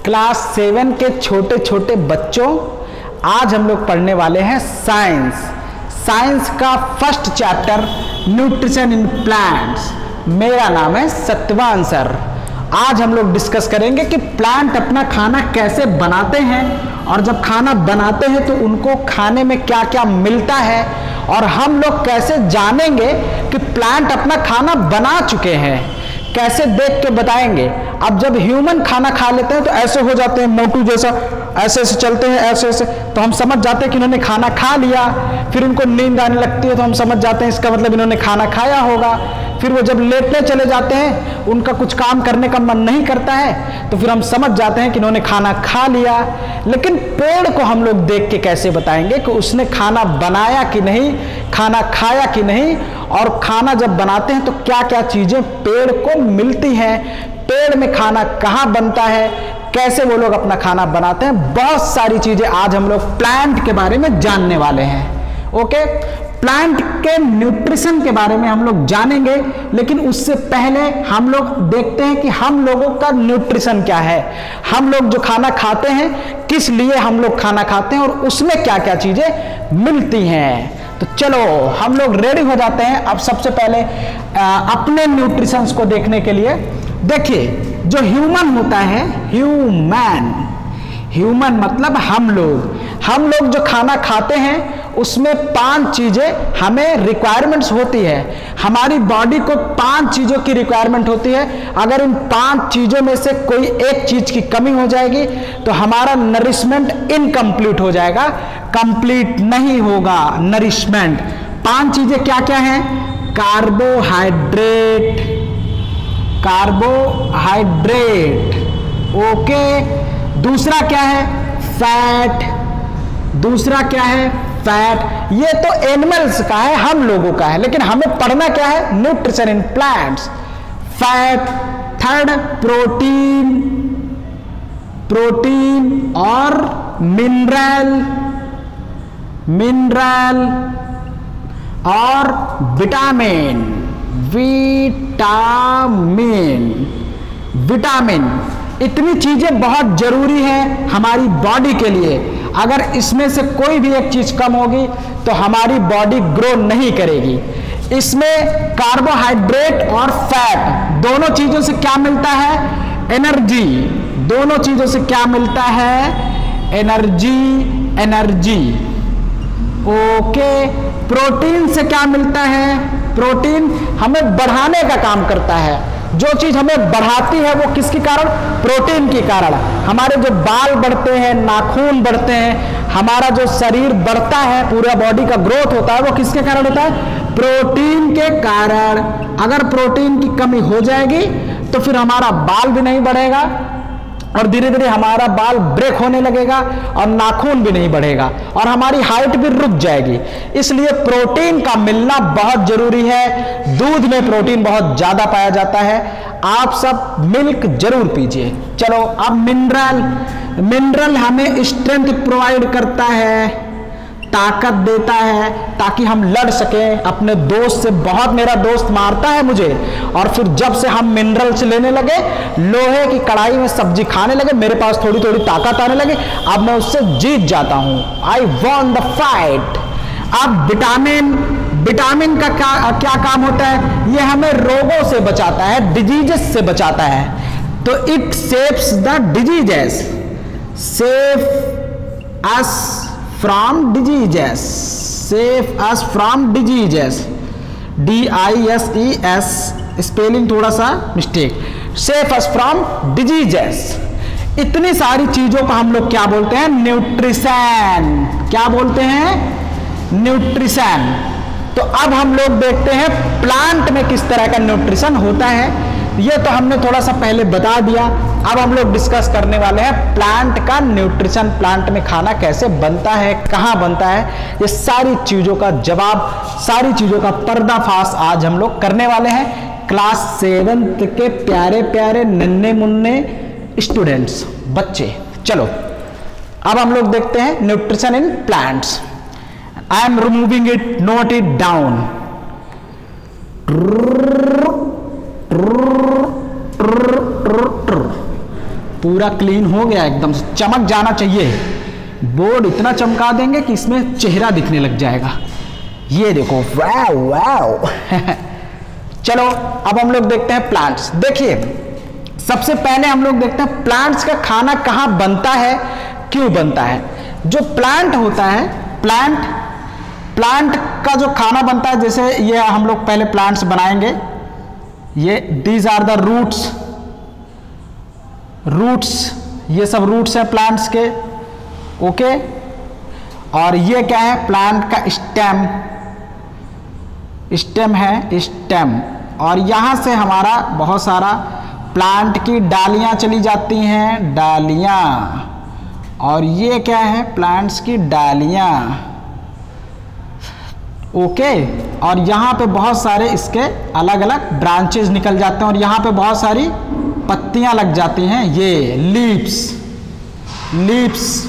Class 7 के छोटे छोटे बच्चों, आज हम लोग पढ़ने वाले हैं साइंस का first chapter nutrition in plants. मेरा नाम है सत्यवान सर। आज हम लोग डिस्कस करेंगे कि प्लांट अपना खाना कैसे बनाते हैं और जब खाना बनाते हैं तो उनको खाने में क्या क्या मिलता है और हम लोग कैसे जानेंगे कि प्लांट अपना खाना बना चुके हैं, कैसे देख के बताएंगे। अब जब ह्यूमन खाना खा लेते हैं तो ऐसे हो जाते हैं मोटू जैसा, ऐसे ऐसे चलते हैं, ऐसे ऐसे, तो हम समझ जाते हैं कि इन्होंने खाना खा लिया। फिर उनको नींद आने लगती है तो हम समझ जाते हैं इसका मतलब इन्होंने खाना खाया होगा। फिर वो जब लेटने चले जाते हैं, उनका कुछ काम करने का मन नहीं करता है, तो फिर हम समझ जाते हैं कि इन्होंने खाना खा लिया। लेकिन पेड़ को हम लोग देख के कैसे बताएंगे कि उसने खाना बनाया कि नहीं, खाना खाया कि नहीं, और खाना जब बनाते हैं तो क्या क्या चीजें पेड़ को मिलती हैं, पेड़ में खाना कहाँ बनता है, कैसे वो लोग अपना खाना बनाते हैं। बहुत सारी चीजें आज हम लोग प्लांट के बारे में जानने वाले हैं। ओके, प्लांट के न्यूट्रिशन के बारे में हम लोग जानेंगे, लेकिन उससे पहले हम लोग देखते हैं कि हम लोगों का न्यूट्रिशन क्या है। हम लोग जो खाना खाते हैं, किस लिए हम लोग खाना खाते हैं और उसमें क्या क्या चीजें मिलती हैं। तो चलो हम लोग रेडी हो जाते हैं। अब सबसे पहले अपने न्यूट्रिशंस को देखने के लिए देखिए, जो ह्यूमन होता है, ह्यूमन मतलब हम लोग जो खाना खाते हैं उसमें 5 चीजें हमें रिक्वायरमेंट्स होती है। हमारी बॉडी को 5 चीजों की रिक्वायरमेंट होती है। अगर इन 5 चीजों में से कोई एक चीज की कमी हो जाएगी तो हमारा नरिशमेंट इनकम्प्लीट हो जाएगा, कंप्लीट नहीं होगा नरिशमेंट। 5 चीजें क्या क्या हैं? Carbohydrate, okay. दूसरा क्या है? फैट। ये तो एनिमल्स का है, हम लोगों का है, लेकिन हमें पढ़ना क्या है? Nutrition in plants. Fat. Third protein और मिनरल और विटामिन। इतनी चीजें बहुत जरूरी हैं हमारी बॉडी के लिए। अगर इसमें से कोई भी एक चीज कम होगी तो हमारी बॉडी ग्रो नहीं करेगी। इसमें कार्बोहाइड्रेट और फैट दोनों चीजों से क्या मिलता है? एनर्जी। दोनों चीजों से क्या मिलता है? एनर्जी। ओके। प्रोटीन से क्या मिलता है? प्रोटीन हमें बढ़ाने का काम करता है। जो चीज हमें बढ़ाती है वो किसके कारण? प्रोटीन के कारण। हमारे जो बाल बढ़ते हैं, नाखून बढ़ते हैं, हमारा जो शरीर बढ़ता है, पूरा बॉडी का ग्रोथ होता है, वो किसके कारण होता है? प्रोटीन के कारण। अगर प्रोटीन की कमी हो जाएगी तो फिर हमारा बाल भी नहीं बढ़ेगा और धीरे धीरे हमारा बाल ब्रेक होने लगेगा और नाखून भी नहीं बढ़ेगा और हमारी हाइट भी रुक जाएगी। इसलिए प्रोटीन का मिलना बहुत जरूरी है। दूध में प्रोटीन बहुत ज्यादा पाया जाता है। आप सब मिल्क जरूर पीजिए। चलो, अब मिनरल हमें स्ट्रेंथ प्रोवाइड करता है, ताकत देता है, ताकि हम लड़ सकें अपने दोस्त से। बहुत मेरा दोस्त मारता है मुझे, और फिर जब से हम मिनरल्स लेने लगे, लोहे की कढ़ाई में सब्जी खाने लगे, मेरे पास थोड़ी थोड़ी ताकत आने लगी। अब मैं उससे जीत जाता हूं। आई वॉन द फाइट। अब विटामिन का क्या काम होता है? ये हमें रोगों से बचाता है, डिजीजेस से बचाता है। तो it saves the diseases, save us from diseases, DISES, spelling थोड़ा सा mistake. Save us from diseases. इतनी सारी चीजों को हम लोग क्या बोलते हैं? न्यूट्रिशन। क्या बोलते हैं? न्यूट्रिशन। तो अब हम लोग देखते हैं प्लांट में किस तरह का न्यूट्रिशन होता है। ये तो हमने थोड़ा सा पहले बता दिया। अब हम लोग डिस्कस करने वाले हैं प्लांट का न्यूट्रिशन। प्लांट में खाना कैसे बनता है, कहाँ बनता है, ये सारी चीजों का जवाब, सारी चीजों का पर्दाफाश आज हम लोग करने वाले हैं। क्लास 7 के प्यारे प्यारे नन्हे मुन्ने स्टूडेंट्स, बच्चे। चलो अब हम लोग देखते हैं nutrition in plants. I am removing it, note it down. पूरा क्लीन हो गया, एकदम चमक जाना चाहिए। बोर्ड इतना चमका देंगे कि इसमें चेहरा दिखने लग जाएगा। ये देखो, वाव वाव। चलो अब हम लोग देखते हैं प्लांट्स। देखिए सबसे पहले हम लोग देखते हैं प्लांट्स का खाना कहाँ बनता है, क्यों बनता है। जो प्लांट होता है, प्लांट का जो खाना बनता है, जैसे ये हम लोग पहले प्लांट्स बनाएंगे। ये दीज आर द रूट्स, ये सब रूट्स हैं प्लांट्स के, ओके। और ये क्या है, प्लांट का स्टेम है, स्टेम। और यहां से हमारा बहुत सारा प्लांट की डालियां चली जाती हैं, डालियां। और ये क्या है, प्लांट्स की डालियां, ओके। और यहाँ पे बहुत सारे इसके अलग अलग ब्रांचेस निकल जाते हैं और यहाँ पे बहुत सारी पत्तियां लग जाती हैं, ये लीव्स।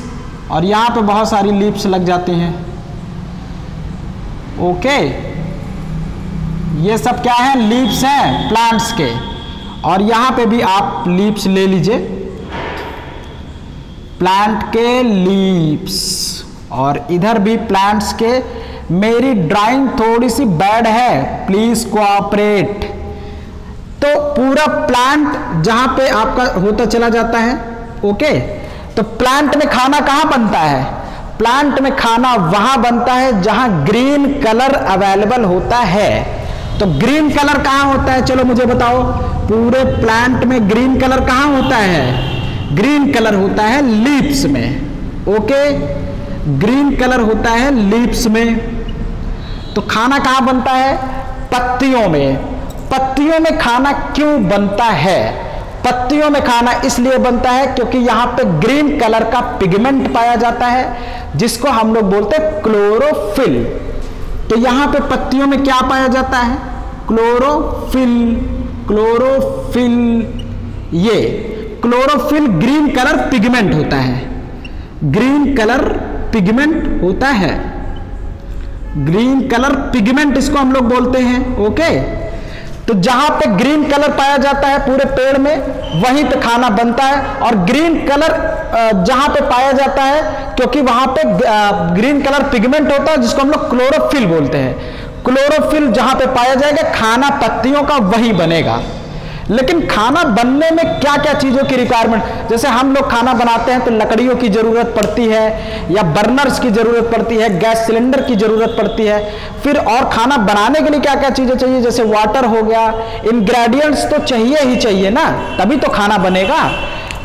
और यहाँ पे बहुत सारी लीव्स लग जाती हैं, ओके। ये सब क्या है, लीव्स हैं प्लांट्स के। और यहाँ पे भी आप लीव्स ले लीजिए, प्लांट के लीव्स। और इधर भी प्लांट्स के। मेरी ड्राइंग थोड़ी सी बैड है, प्लीज कोऑपरेट। तो पूरा प्लांट जहां पे आपका होता चला जाता है, ओके। तो प्लांट में खाना कहां बनता है, प्लांट में खाना वहां बनता है जहां ग्रीन कलर अवेलेबल होता है। तो ग्रीन कलर कहां होता है, चलो मुझे बताओ। पूरे प्लांट में ग्रीन कलर कहां होता है, ग्रीन कलर होता है लीव्स में, ओके। ग्रीन कलर होता है लीव्स में। तो खाना कहां बनता है, पत्तियों में। पत्तियों में खाना क्यों बनता है, पत्तियों में खाना इसलिए बनता है क्योंकि यहां पे ग्रीन कलर का पिगमेंट पाया जाता है, जिसको हम लोग बोलते हैं क्लोरोफिल। तो यहां पे पत्तियों में क्या पाया जाता है, क्लोरोफिल। ये क्लोरोफिल ग्रीन कलर पिगमेंट होता है, ग्रीन कलर पिगमेंट होता है, ग्रीन कलर पिगमेंट इसको हम लोग बोलते हैं, ओके। तो जहां पे ग्रीन कलर पाया जाता है पूरे पेड़ में, वहीं पे खाना बनता है। और ग्रीन कलर जहां पे पाया जाता है क्योंकि वहां पे ग्रीन कलर पिगमेंट होता है, जिसको हम लोग क्लोरोफिल बोलते हैं। क्लोरोफिल जहां पे पाया जाएगा, खाना पत्तियों का वही बनेगा। लेकिन खाना बनने में क्या क्या चीजों की रिक्वायरमेंट, जैसे हम लोग खाना बनाते हैं तो लकड़ियों की जरूरत पड़ती है, या बर्नर्स की जरूरत पड़ती है, गैस सिलेंडर की जरूरत पड़ती है। फिर और खाना बनाने के लिए क्या क्या चीजें चाहिए, जैसे वाटर हो गया, इंग्रेडिएंट्स तो चाहिए ही चाहिए ना, तभी तो खाना बनेगा।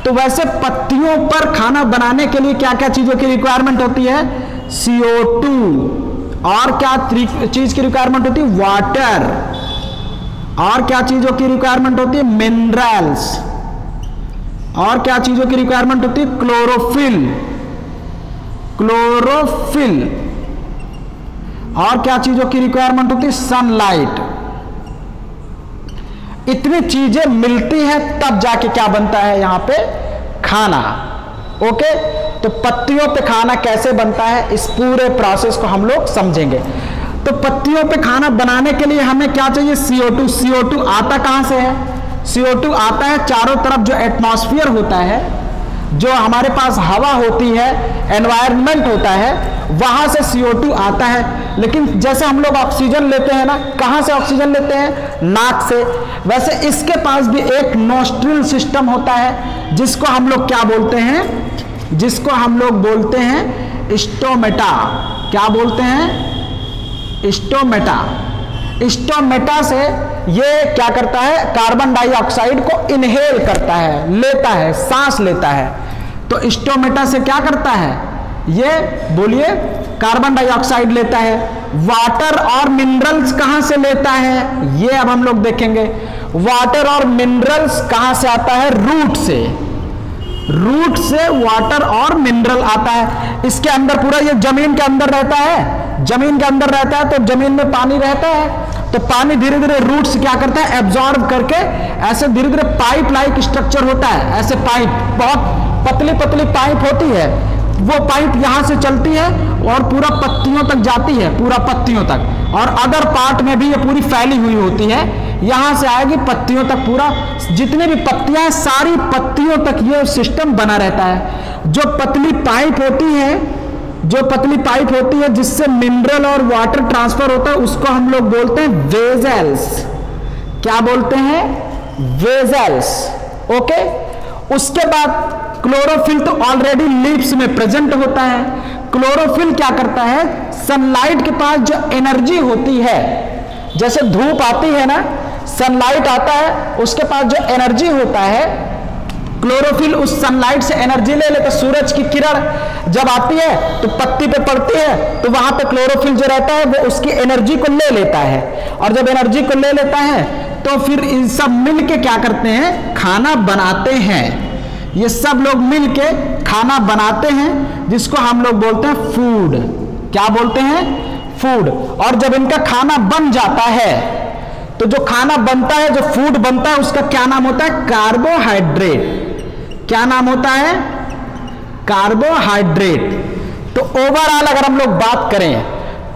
तो वैसे पत्तियों पर खाना बनाने के लिए क्या क्या चीजों की रिक्वायरमेंट होती है, CO2। और क्या चीज की रिक्वायरमेंट होती है, वाटर। और क्या चीजों की रिक्वायरमेंट होती है, मिनरल्स। और क्या चीजों की रिक्वायरमेंट होती है, क्लोरोफिल। और क्या चीजों की रिक्वायरमेंट होती है, सनलाइट। इतनी चीजें मिलती हैं तब जाके क्या बनता है यहां पे, खाना, ओके। तो पत्तियों पे खाना कैसे बनता है, इस पूरे प्रोसेस को हम लोग समझेंगे। तो पत्तियों पे खाना बनाने के लिए हमें क्या चाहिए, CO2। CO2 आता कहां से है, CO2 आता है चारों तरफ जो एटमॉस्फेयर होता है, जो हमारे पास हवा होती है, एनवायरनमेंट होता है, वहां से CO2 आता है। लेकिन जैसे हम लोग ऑक्सीजन लेते हैं ना, कहां से ऑक्सीजन लेते हैं, नाक से। वैसे इसके पास भी एक नोस्ट्रिल सिस्टम होता है, जिसको हम लोग क्या बोलते हैं, जिसको हम लोग बोलते हैं स्टोमेटा। क्या बोलते हैं, स्टोमेटा। स्टोमेटा से ये क्या करता है, कार्बन डाइऑक्साइड को इनहेल करता है, लेता है, सांस लेता है। तो स्टोमेटा से क्या करता है, ये बोलिए, कार्बन डाइऑक्साइड लेता है। वाटर और मिनरल्स कहां से लेता है, ये अब हम लोग देखेंगे। वाटर और मिनरल्स कहां से आता है, रूट से। रूट से वाटर और मिनरल आता है। इसके अंदर पूरा, ये जमीन के अंदर रहता है, जमीन के अंदर रहता है, तो जमीन में पानी रहता है। तो पानी धीरे धीरे रूट से क्या करता है, एब्जॉर्ब करके ऐसे धीरे धीरे पाइप लाइक स्ट्रक्चर होता है, ऐसे पाइप, बहुत पतली पतली पाइप होती है, वो पाइप यहां से चलती है और पूरा पत्तियों तक जाती है, पूरा पत्तियों तक। और अदर पार्ट में भी ये पूरी फैली हुई होती है, यहां से आएगी पत्तियों तक, पूरा जितनी भी पत्तियां हैं सारी पत्तियों तक ये सिस्टम बना रहता है। जो पतली पाइप होती है जिससे मिनरल और वाटर ट्रांसफर होता है उसको हम लोग बोलते हैं वेजल्स। क्या बोलते हैं? वेजल्स। ओके। उसके बाद क्लोरोफिल तो ऑलरेडी लीव्स में प्रेजेंट होता है। क्लोरोफिल क्या करता है? सनलाइट के पास जो एनर्जी होती है, जैसे धूप आती है ना, सनलाइट आता है, उसके पास जो एनर्जी होता है, क्लोरोफिल उस सनलाइट से एनर्जी ले लेता। सूरज की किरण जब आती है तो पत्ती पे पड़ती है तो वहां पे क्लोरोफिल जो रहता है वो उसकी एनर्जी को ले लेता है, और जब एनर्जी को ले लेता है तो फिर इन सब मिलके क्या करते हैं? खाना बनाते हैं। ये सब लोग मिलके खाना बनाते हैं जिसको हम लोग बोलते हैं फूड। क्या बोलते हैं? फूड। और जब इनका खाना बन जाता है तो जो खाना बनता है, जो फूड बनता है, उसका क्या नाम होता है? कार्बोहाइड्रेट। क्या नाम होता है? कार्बोहाइड्रेट। तो ओवरऑल अगर हम लोग बात करें,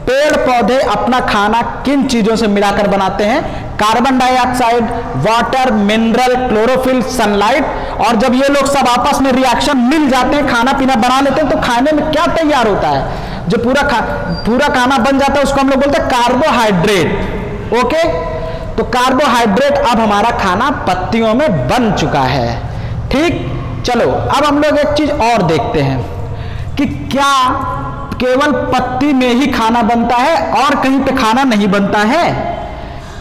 पेड़ पौधे अपना खाना किन चीजों से मिलाकर बनाते हैं? Carbon dioxide, water, mineral, chlorophyll, sunlight. और जब ये लोग सब आपस में रिएक्शन मिल जाते हैं, खाना पीना बना लेते हैं, तो खाने में क्या तैयार होता है? जो पूरा खाना बन जाता है उसको हम लोग बोलते हैं कार्बोहाइड्रेट। ओके। तो कार्बोहाइड्रेट अब हमारा खाना पत्तियों में बन चुका है। ठीक। चलो अब हम लोग एक चीज और देखते हैं कि क्या केवल पत्ती में ही खाना बनता है और कहीं पे खाना नहीं बनता है?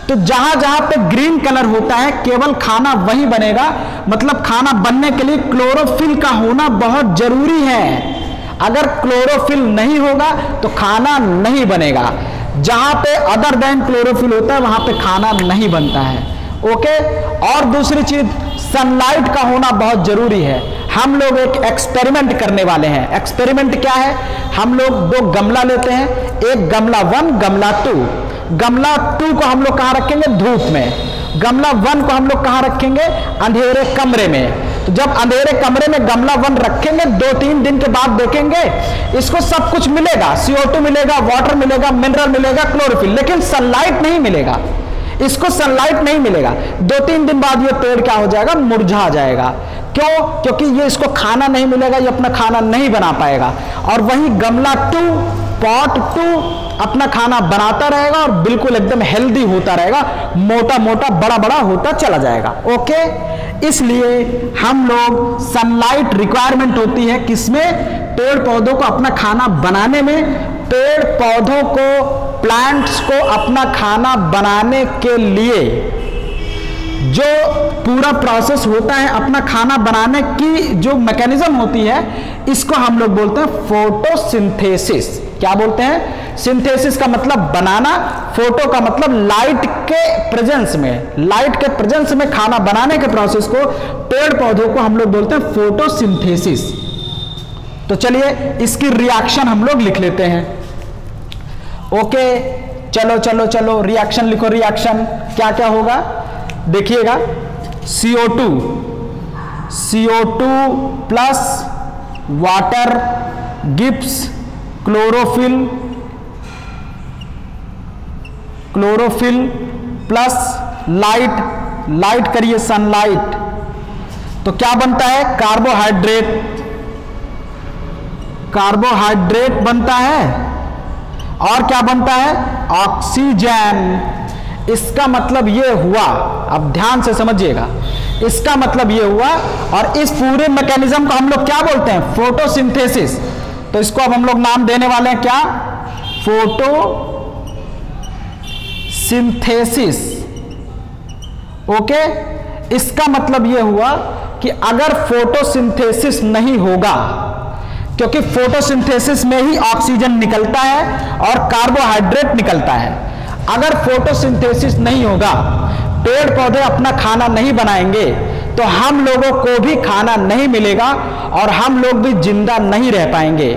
तो जहां जहां पे ग्रीन कलर होता है केवल खाना वहीं बनेगा। मतलब खाना बनने के लिए क्लोरोफिल का होना बहुत जरूरी है। अगर क्लोरोफिल नहीं होगा तो खाना नहीं बनेगा। जहां पे अदर देन क्लोरोफिल होता है वहां पे खाना नहीं बनता है। ओके। और दूसरी चीज, सनलाइट का होना बहुत जरूरी है। हम लोग एक एक्सपेरिमेंट करने वाले हैं। एक्सपेरिमेंट क्या है? हम लोग 2 गमला लेते हैं, एक गमला 1, गमला 2। गमला 2 को हम लोग कहां रखेंगे? धूप में। गमला 1 को हम लोग कहां रखेंगे? अंधेरे कमरे में। तो जब अंधेरे कमरे में गमला 1 रखेंगे, 2-3 दिन के बाद देखेंगे इसको सब कुछ मिलेगा, CO2 मिलेगा, वाटर मिलेगा, मिनरल मिलेगा, क्लोरोफिल, लेकिन सनलाइट नहीं मिलेगा। इसको सनलाइट नहीं मिलेगा। 2-3 दिन बाद ये पेड़ क्या हो जाएगा? मुरझा जाएगा। क्यों? क्योंकि ये इसको खाना नहीं मिलेगा, ये अपना खाना नहीं बना पाएगा। और वही गमला 2, पॉट 2 अपना खाना बनाता रहेगा और बिल्कुल एकदम हेल्दी होता रहेगा, मोटा मोटा बड़ा बड़ा होता चला जाएगा। ओके। इसलिए हम लोग सनलाइट रिक्वायरमेंट होती है किसमें? पेड़ पौधों को अपना खाना बनाने में। पेड़ पौधों को, प्लांट्स को अपना खाना बनाने के लिए जो पूरा प्रोसेस होता है, अपना खाना बनाने की जो मैकेनिज्म होती है, इसको हम लोग बोलते हैं फोटोसिंथेसिस। क्या बोलते हैं? सिंथेसिस का मतलब बनाना, फोटो का मतलब लाइट के प्रेजेंस में, लाइट के प्रेजेंस में खाना बनाने के प्रोसेस को, पेड़ पौधों को हम लोग बोलते हैं फोटोसिंथेसिस। तो चलिए इसकी रिएक्शन हम लोग लिख लेते हैं। ओके। चलो चलो चलो रिएक्शन लिखो। रिएक्शन क्या क्या होगा देखिएगा। CO2 plus water gives chlorophyll plus light करिए सनलाइट, तो क्या बनता है? कार्बोहाइड्रेट बनता है। और क्या बनता है? ऑक्सीजन। इसका मतलब ये हुआ, अब ध्यान से समझिएगा, इसका मतलब ये हुआ, और इस पूरे मैकेनिज्म को हम लोग क्या बोलते हैं? फोटोसिंथेसिस। तो इसको अब हम लोग नाम देने वाले हैं क्या? फोटोसिंथेसिस। ओके। इसका मतलब ये हुआ कि अगर फोटोसिंथेसिस नहीं होगा, क्योंकि फोटोसिंथेसिस में ही ऑक्सीजन निकलता है और कार्बोहाइड्रेट निकलता है, अगर फोटोसिंथेसिस नहीं होगा, पेड़ पौधे अपना खाना नहीं बनाएंगे, तो हम लोगों को भी खाना नहीं मिलेगा और हम लोग भी जिंदा नहीं रह पाएंगे।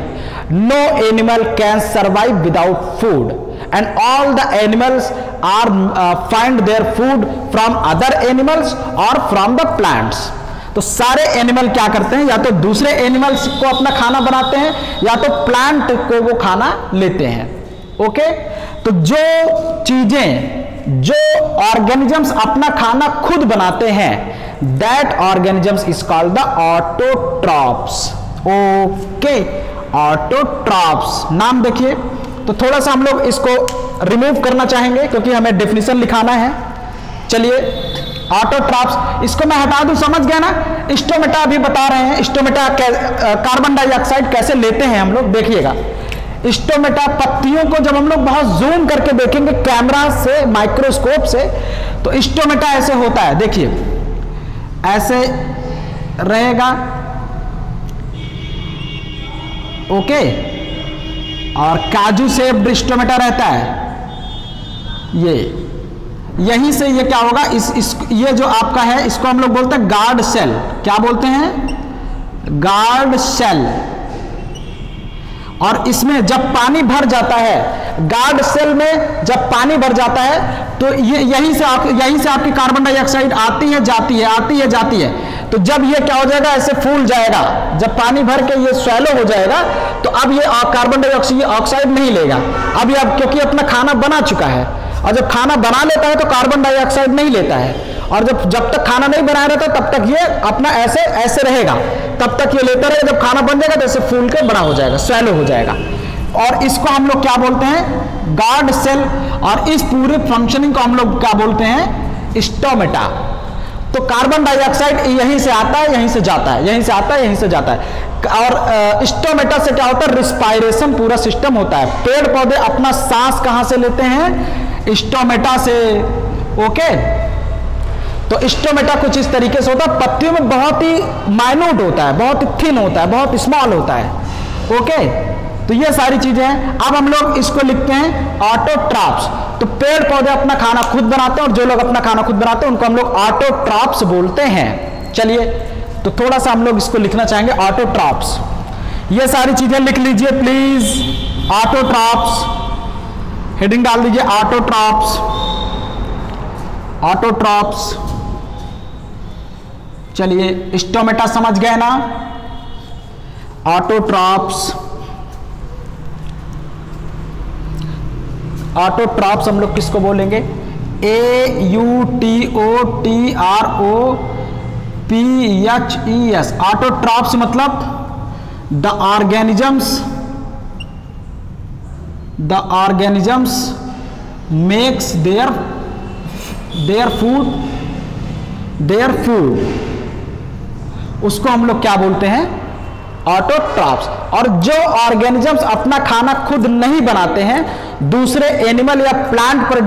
No animal can survive without food and all the animals are find their food from other animals और फ्रॉम द प्लांट्स। तो सारे एनिमल क्या करते हैं? या तो दूसरे एनिमल्स को अपना खाना बनाते हैं या तो प्लांट को वो खाना लेते हैं। ओके। तो जो चीजें जो ऑर्गेनिजम्स अपना खाना खुद बनाते हैं, that organisms is called the autotrophs. Okay, autotrophs नाम देखिए। तो थोड़ा सा हम लोग इसको रिमूव करना चाहेंगे क्योंकि हमें डेफिनेशन लिखाना है। चलिए, ऑटोट्रॉप्स इसको मैं हटा दूं, समझ गया ना। स्टोमेटा भी बता रहे हैं, स्टोमेटा कार्बन डाइऑक्साइड कैसे लेते हैं हम लोग, देखिएगा। स्टोमेटा पत्तियों को जब हम लोग बहुत जूम करके देखेंगे कैमरा से, माइक्रोस्कोप से, तो स्टोमेटा ऐसे होता है, देखिए ऐसे रहेगा। ओके, और काजू शेप्ड स्टोमेटा रहता है। ये यहीं से ये क्या होगा, ये जो आपका है इसको हम लोग बोलते हैं गार्ड सेल। क्या बोलते हैं? Guard cell. और इसमें जब पानी भर जाता है, गार्ड सेल में जब पानी भर जाता है तो ये यहीं से आपकी कार्बन डाइऑक्साइड आती है जाती है, आती है जाती है। तो जब ये क्या हो जाएगा, ऐसे फूल जाएगा, जब पानी भर के ये स्वैलो हो जाएगा तो अब ये कार्बन डाइऑक्साइड नहीं लेगा। अब क्योंकि अपना खाना बना चुका है, और जब खाना बना लेता है तो कार्बन डाइऑक्साइड नहीं लेता है, और जब तक खाना नहीं बनाया रहता तब तक ये अपना ऐसे रहेगा, तब तक ये लेता रहेगा। जब खाना बन जाएगा तो ऐसे फूल के बड़ा हो जाएगा, स्वैलो हो जाएगा। और इसको हम लोग क्या बोलते हैं? Guard cell. और इस पूरे फंक्शनिंग को हम लोग क्या बोलते हैं? स्टोमेटा। तो कार्बन डाइऑक्साइड यहीं से आता है, यहीं से जाता है, यहीं से आता है, यहीं से जाता है। और स्टोमेटा से क्या होता है? रिस्पायरेशन पूरा सिस्टम होता है। पेड़ पौधे अपना सांस कहां से लेते हैं? स्टोमेटा से। ओके, तो स्टोमेटा कुछ इस तरीके से होता है। पत्तियों में बहुत ही माइन्यूट होता है, बहुत ही थिन होता है, बहुत स्मॉल होता है। ओके, तो ये सारी चीजें हैं। अब हम लोग इसको लिखते हैं ऑटोट्रॉप्स। तो पेड़ पौधे अपना खाना खुद बनाते हैं, और जो लोग अपना खाना खुद बनाते हैं उनको हम लोग ऑटोट्रॉप्स बोलते हैं। चलिए, तो थोड़ा सा हम लोग इसको लिखना चाहेंगे, ऑटोट्रॉप्स। ये सारी चीजें लिख लीजिए प्लीज। ऑटोट्रॉप्स, हेडिंग डाल दीजिए ऑटोट्रॉप्स। ऑटोट्रॉप्स। चलिए, स्टोमेटा समझ गए ना? ऑटोट्रॉप्स। ऑटोट्रॉप्स हम लोग किसको बोलेंगे? AUTOTROPHES। ऑटोट्रॉप्स मतलब the organisms makes their food. उसको हम लोग क्या बोलते हैं? ऑटोट्रॉप्स। और जो ऑर्गेनिजम्स अपना खाना खुद नहीं बनाते हैं, दूसरे एनिमल या प्लांट पर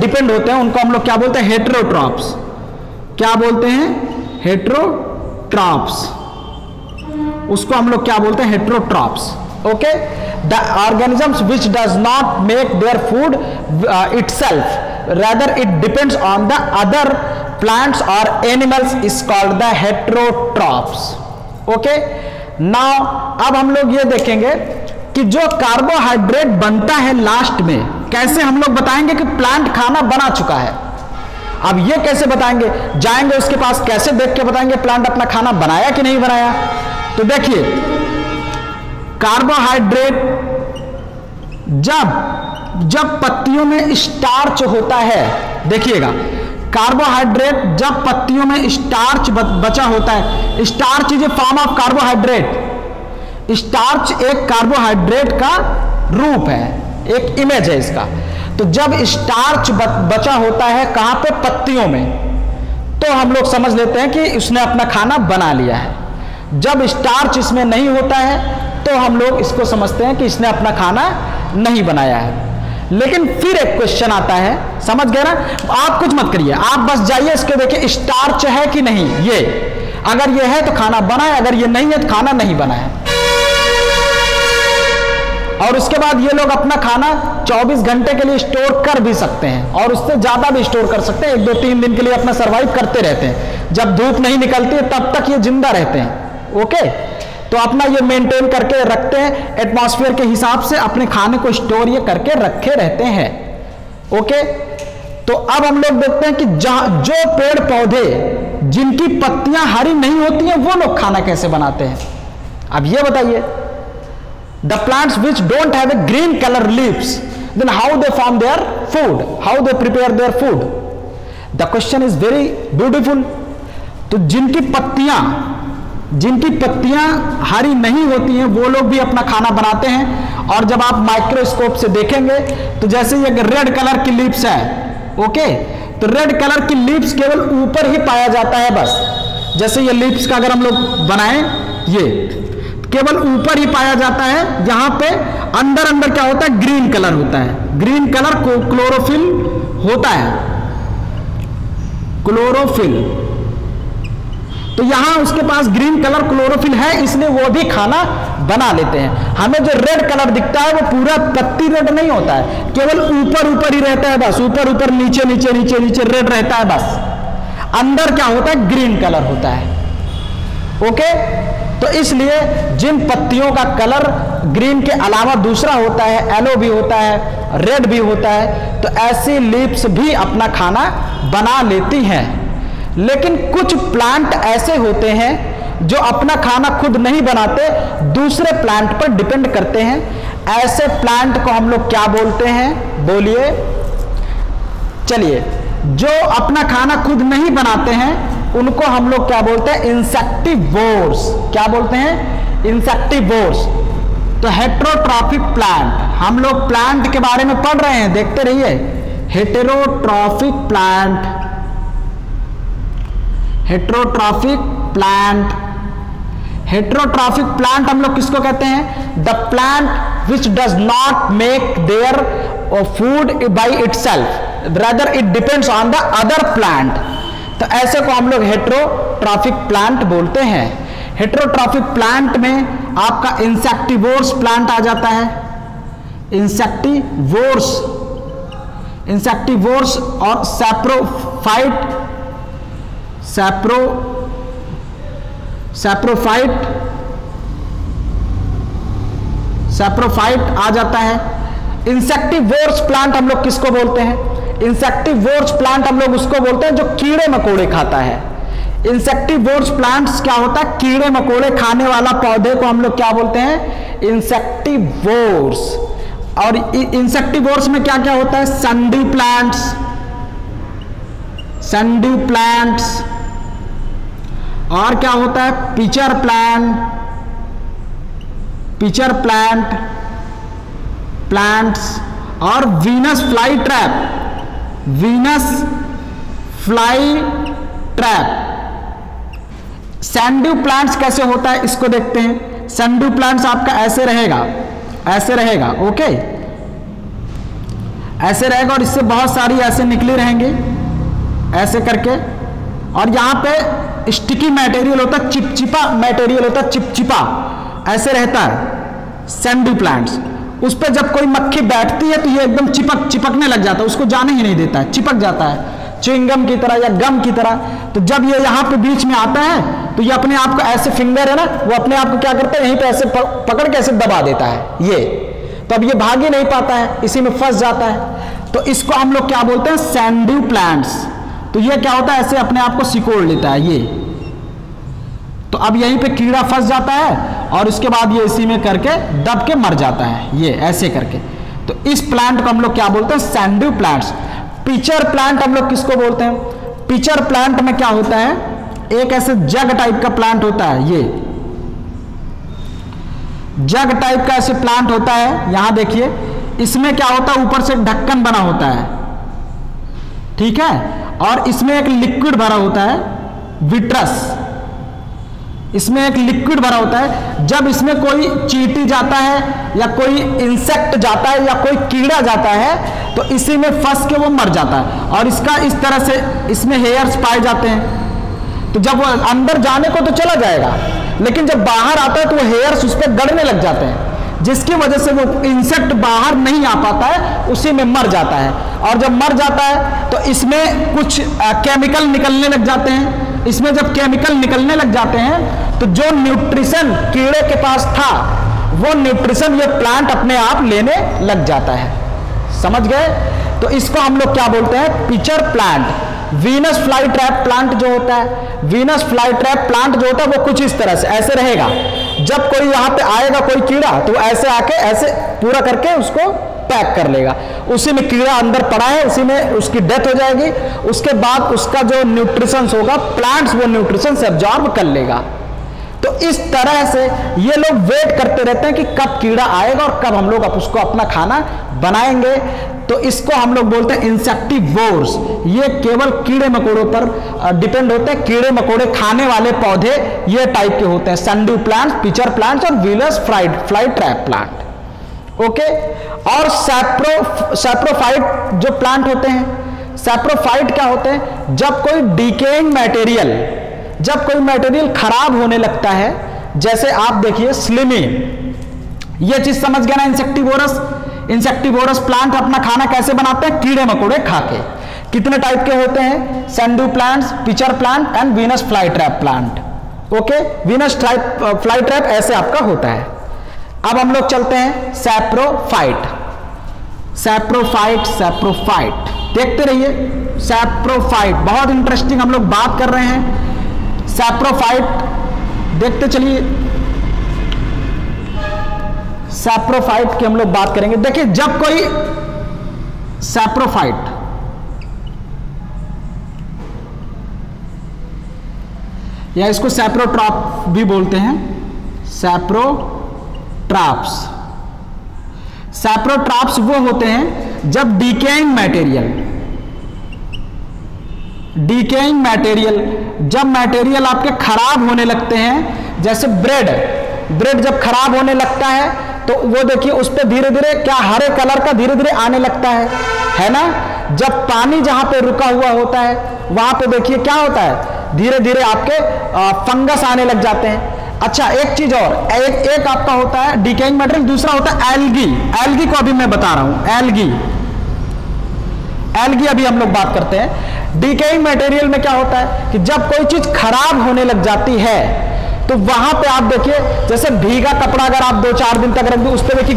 डिपेंड होते हैं, उनको हम लोग क्या बोलते हैं? हेटेरोट्रॉप्स। क्या बोलते हैं? हेटेरोट्रॉप्स। उसको हम लोग क्या बोलते हैं? Heterotrophs. Okay, the organisms which does not make their food itself, rather it depends on the other plants or animals is called the heterotrophs. Okay, now अब हम लोग ये देखेंगे कि जो कार्बोहाइड्रेट बनता है लास्ट में, कैसे हम लोग बताएंगे कि प्लांट खाना बना चुका है। अब ये कैसे बताएंगे? जाएंगे उसके पास, कैसे देख के बताएंगे प्लांट अपना खाना बनाया कि नहीं बनाया? तो देखिए, कार्बोहाइड्रेट जब पत्तियों में स्टार्च होता है, देखिएगा, कार्बोहाइड्रेट जब पत्तियों में स्टार्च बचा होता है, starch is a form of carbohydrate. Starch एक कार्बोहाइड्रेट का रूप है, एक इमेज है इसका। तो जब स्टार्च बचा होता है कहां पे? पत्तियों में, तो हम लोग समझ लेते हैं कि उसने अपना खाना बना लिया है। जब स्टार्च इसमें नहीं होता है तो हम लोग इसको समझते हैं कि इसने अपना खाना नहीं बनाया है। लेकिन फिर एक क्वेश्चन आता है, समझ गए ना? आप कुछ मत करिए, आप बस जाइए इसके देखिए स्टार्च है कि नहीं। ये अगर ये है तो खाना बना है, अगर ये नहीं है तो खाना नहीं बना है। और उसके बाद ये लोग अपना खाना 24 घंटे के लिए स्टोर कर भी सकते हैं, और उससे ज्यादा भी स्टोर कर सकते हैं। 1, 2, 3 दिन के लिए अपना सर्वाइव करते रहते हैं। जब धूप नहीं निकलती है तब तक ये जिंदा रहते हैं। ओके, तो अपना ये मेंटेन करके रखते हैं, एटमॉस्फेयर के हिसाब से अपने खाने को स्टोर ये करके रखे रहते हैं। ओके, तो अब हम लोग देखते हैं कि जो पेड़ पौधे जिनकी पत्तियां हरी नहीं होती हैं वो लोग खाना कैसे बनाते हैं। अब ये बताइए, the plants which don't have a green colour leaves, then how they form their food, how they prepare their food? The question is very beautiful. तो जिनकी पत्तियां हरी नहीं होती हैं वो लोग भी अपना खाना बनाते हैं। और जब आप माइक्रोस्कोप से देखेंगे तो जैसे ये रेड कलर की लीव्स है, ओके, तो रेड कलर की लीव्स केवल ऊपर ही पाया जाता है बस। जैसे ये लीव्स का अगर हम लोग बनाएं, ये केवल ऊपर ही पाया जाता है। यहां पे अंदर क्या होता है, ग्रीन कलर होता है। ग्रीन कलर को क्लोरोफिल होता है, क्लोरोफिल। तो यहां उसके पास ग्रीन कलर क्लोरोफिल है, इसलिए वो भी खाना बना लेते हैं। हमें जो रेड कलर दिखता है वो पूरा पत्ती रेड नहीं होता है, केवल ऊपर ही रहता है बस, ऊपर नीचे रेड रहता है बस। अंदर क्या होता है, ग्रीन कलर होता है। ओके, तो इसलिए जिन पत्तियों का कलर ग्रीन के अलावा दूसरा होता है, येलो भी होता है, रेड भी होता है, तो ऐसी लीव्स भी अपना खाना बना लेती हैं। लेकिन कुछ प्लांट ऐसे होते हैं जो अपना खाना खुद नहीं बनाते, दूसरे प्लांट पर डिपेंड करते हैं। ऐसे प्लांट को हम लोग क्या बोलते हैं, बोलिए? चलिए, जो अपना खाना खुद नहीं बनाते हैं उनको हम लोग क्या बोलते हैं, इंसेक्टिवोर्स। क्या बोलते हैं, इंसेक्टिवोर्स। तो हेटेरोट्रॉफिक प्लांट, हम लोग प्लांट के बारे में पढ़ रहे हैं, देखते रहिए। Heterotrophic plant, heterotrophic plant, heterotrophic plant हम लोग किसको कहते हैं, the plant which does not make their food by itself, rather it depends on the other plant. तो ऐसे को हम लोग हेटेरोट्रॉफिक प्लांट बोलते हैं। हेटेरोट्रॉफिक प्लांट में आपका इंसेक्टिवोर्स प्लांट आ जाता है, इंसेक्टिवोर्स, इंसेक्टिवोर्स और सैप्रोफाइट, सैप्रोफाइट आ जाता है। इंसेक्टिवोर्स प्लांट हम लोग किसको बोलते हैं, इंसेक्टिवोर्स प्लांट हम लोग उसको बोलते हैं जो कीड़े मकोड़े खाता है। इंसेक्टिवोर्स प्लांट्स क्या होता है, कीड़े मकोड़े खाने वाला पौधे को हम लोग क्या बोलते हैं, इंसेक्टिवोर्स। और इंसेक्टिवोर्स में क्या क्या होता है, संडी प्लांट्स, संडी प्लांट्स, और क्या होता है, pitcher plant, pitcher plant plants, और Venus fly trap, Venus fly trap. Sundew plants कैसे होता है इसको देखते हैं। सैंड्यू प्लांट्स आपका ऐसे रहेगा, ऐसे रहेगा, ओके, ऐसे रहेगा, और इससे बहुत सारी ऐसे निकली रहेंगी ऐसे करके। और यहां पे स्टिकी मटेरियल होता है, चिपचिपा मटेरियल होता है, चिपचिपा ऐसे रहता है सैंड्यू प्लांट्स। उस पर जब कोई मक्खी बैठती है तो ये एकदम चिपकने लग जाता है, उसको जाने ही नहीं देता है, चिपक जाता है च्युइंगम की तरह या गम की तरह। तो जब ये यहाँ पे बीच में आता है तो ये अपने आप को ऐसे, फिंगर है ना, वो अपने आप को क्या करता है, यहीं पे ऐसे पकड़ के ऐसे दबा देता है ये। तो अब ये भाग ही नहीं पाता है, इसी में फंस जाता है। तो इसको हम लोग क्या बोलते हैं, सैंड्यू प्लांट्स। तो ये क्या होता है, ऐसे अपने आप को सिकोड़ लेता है ये। तो अब यहीं पे कीड़ा फंस जाता है और इसके बाद ये इसी में करके दब के मर जाता है, ये ऐसे करके। तो इस प्लांट को हम लोग क्या बोलते हैं, सैंड्यू प्लांट्स। पिचर प्लांट हम लोग किसको बोलते हैं, पिचर प्लांट में क्या होता है, एक ऐसे जग टाइप का प्लांट होता है, ये जग टाइप का ऐसे प्लांट होता है। यहां देखिए, इसमें क्या होता है, ऊपर से ढक्कन बना होता है, ठीक है, और इसमें एक लिक्विड भरा होता है, विट्रस, इसमें एक लिक्विड भरा होता है। जब इसमें कोई चींटी जाता है या कोई इंसेक्ट जाता है या कोई कीड़ा जाता है तो इसी में फंस के वो मर जाता है। और इसका इस तरह से इसमें हेयर्स पाए जाते हैं। तो जब वो अंदर जाने को तो चला जाएगा, लेकिन जब बाहर आता है तो वो हेयर्स उस पर गड़ने लग जाते हैं, जिसकी वजह से वो इंसेक्ट बाहर नहीं आ पाता है, उसी में मर जाता है। और जब मर जाता है तो इसमें कुछ केमिकल निकलने लग जाते हैं। इसमें जब केमिकल निकलने लग जाते हैं तो जो न्यूट्रिशन कीड़े के पास था वो न्यूट्रिशन ये प्लांट अपने आप लेने लग जाता है। समझ गए? तो इसको हम लोग क्या बोलते हैं, pitcher plant. Venus fly trap plant जो होता है, वीनस फ्लाई ट्रैप प्लांट जो होता है वो कुछ इस तरह से ऐसे रहेगा। जब कोई यहां पे आएगा कोई कीड़ा तो ऐसे आके ऐसे पूरा करके उसको पैक कर लेगा, उसी में कीड़ा अंदर पड़ा है, उसी में उसकी डेथ हो जाएगी। उसके बाद उसका जो न्यूट्रिशन होगा, प्लांट्स वो न्यूट्रिशन एब्जॉर्ब कर लेगा। तो इस तरह से ये लोग वेट करते रहते हैं कि कब कीड़ा आएगा और कब हम लोग उसको अपना खाना बनाएंगे। तो इसको हम लोग बोलते हैं इंसेक्टिवोर्स। ये केवल कीड़े मकोड़ों पर डिपेंड होते हैं, कीड़े मकोड़े खाने वाले पौधे ये टाइप के होते हैं, सैंडू प्लांट्स, पिचर प्लांट्स और wheelers fly trap plant. Okay, और सैप्रोफाइट जो प्लांट होते हैं, सैप्रोफाइट क्या होते हैं? जब कोई डिकेइंग मटेरियल, जब कोई मटेरियल खराब होने लगता है, जैसे आप देखिए स्लिमी, ये चीज समझ गया ना? इंसेक्टिवोरस, इंसेक्टिवोरस प्लांट अपना खाना कैसे बनाते हैं? कीड़े मकोड़े खा के। कितने टाइप के होते हैं? Sandhu plants, pitcher plant and Venus fly trap plant. Okay, Venus fly trap ऐसे आपका होता है। अब हम लोग चलते हैं सैप्रोफाइट। सैप्रोफाइट, सैप्रोफाइट देखते रहिए। सैप्रोफाइट बहुत इंटरेस्टिंग हम लोग बात कर रहे हैं। सैप्रोफाइट देखते चलिए, सैप्रोफाइट की हम लोग बात करेंगे। देखिए, जब कोई सैप्रोफाइट, या इसको सैप्रोट्रॉप भी बोलते हैं, सैप्रोट्रॉप्स। सैप्रोट्रॉप्स वो होते हैं जब डिकेइंग मटेरियल, जब मटेरियल आपके खराब होने लगते हैं, जैसे ब्रेड जब खराब होने लगता है तो वो देखिए उस पर धीरे धीरे क्या हरे कलर का धीरे धीरे आने लगता है ना? जब पानी जहां पे रुका हुआ होता है वहां पे देखिए क्या होता है, धीरे धीरे आपके फंगस आने लग जाते हैं। अच्छा, एक चीज और, एक आपका होता है डिकेइंग मटेरियल, दूसरा होता है एल्गी। एल्गी को अभी मैं बता रहा हूं, एल्गी अभी हम लोग बात करते हैं। डिकेइंग मटेरियल में क्या होता है कि जब कोई चीज खराब होने लग जाती है तो वहां पे आप देखिए, जैसे भीगा कपड़ा अगर आप 2-4 दिन तक रख दो, उस पर देखिए